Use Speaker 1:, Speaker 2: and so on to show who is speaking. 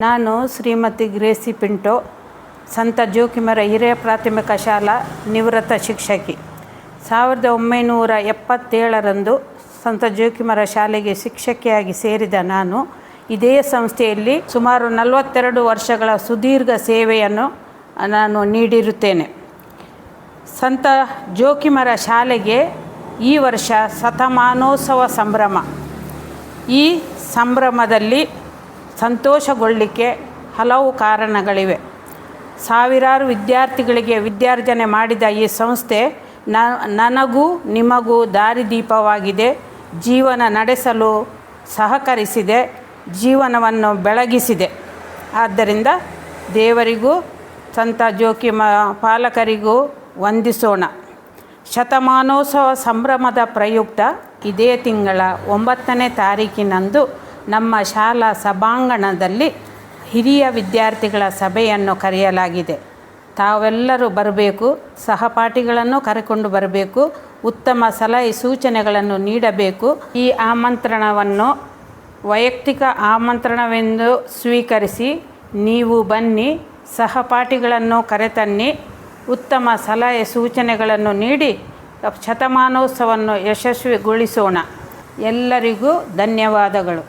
Speaker 1: ನಾನು ಶ್ರೀಮತಿ ಗ್ರೇಸಿ ಪಿಂಟೋ, ಸಂತ ಜೋಕಿಮರ ಹಿರಿಯ ಪ್ರಾಥಮಿಕ ಶಾಲಾ ನಿವೃತ್ತ ಶಿಕ್ಷಕಿ. 1977ರಂದು ಸಂತ ಜೋಕಿಮರ ಶಾಲೆಗೆ ಶಿಕ್ಷಕಿಯಾಗಿ ಸೇರಿದ ನಾನು ಇದೇ ಸಂಸ್ಥೆಯಲ್ಲಿ ಸುಮಾರು 42 ವರ್ಷಗಳ ಸುದೀರ್ಘ ಸೇವೆಯನ್ನು ನಾನು ನೀಡಿರುತ್ತೇನೆ. ಸಂತ ಜೋಕಿಮರ ಶಾಲೆಗೆ ಈ ವರ್ಷ ಶತಮಾನೋತ್ಸವ ಸಂಭ್ರಮ. ಈ ಸಂಭ್ರಮದಲ್ಲಿ ಸಂತೋಷಗೊಳ್ಳಲಿಕ್ಕೆ ಹಲವು ಕಾರಣಗಳಿವೆ. ಸಾವಿರಾರು ವಿದ್ಯಾರ್ಥಿಗಳಿಗೆ ವಿದ್ಯಾರ್ಜನೆ ಮಾಡಿದ ಈ ಸಂಸ್ಥೆ ನನಗೂ ನಿಮಗೂ ದಾರಿದೀಪವಾಗಿದೆ, ಜೀವನ ನಡೆಸಲು ಸಹಕರಿಸಿದೆ, ಜೀವನವನ್ನು ಬೆಳಗಿಸಿದೆ. ಆದ್ದರಿಂದ ದೇವರಿಗೂ ಸಂತ ಜೋಕಿಮ ಪಾಲಕರಿಗೂ ವಂದಿಸೋಣ. ಶತಮಾನೋತ್ಸವ ಸಂಭ್ರಮದ ಪ್ರಯುಕ್ತ ಇದೇ ತಿಂಗಳ 9ನೇ ತಾರೀಕಿನಂದು ನಮ್ಮ ಶಾಲಾ ಸಭಾಂಗಣದಲ್ಲಿ ಹಿರಿಯ ವಿದ್ಯಾರ್ಥಿಗಳ ಸಭೆಯನ್ನು ಕರೆಯಲಾಗಿದೆ. ತಾವೆಲ್ಲರೂ ಬರಬೇಕು, ಸಹಪಾಠಿಗಳನ್ನು ಕರೆಕೊಂಡು ಬರಬೇಕು, ಉತ್ತಮ ಸಲಹೆ ಸೂಚನೆಗಳನ್ನು ನೀಡಬೇಕು. ಈ ಆಮಂತ್ರಣವನ್ನು ವೈಯಕ್ತಿಕ ಆಮಂತ್ರಣವೆಂದು ಸ್ವೀಕರಿಸಿ ನೀವು ಬನ್ನಿ, ಸಹಪಾಠಿಗಳನ್ನು ಕರೆತನ್ನಿ, ಉತ್ತಮ ಸಲಹೆ ಸೂಚನೆಗಳನ್ನು ನೀಡಿ ಶತಮಾನೋತ್ಸವವನ್ನು ಯಶಸ್ವಿಗೊಳಿಸೋಣ. ಎಲ್ಲರಿಗೂ ಧನ್ಯವಾದಗಳು.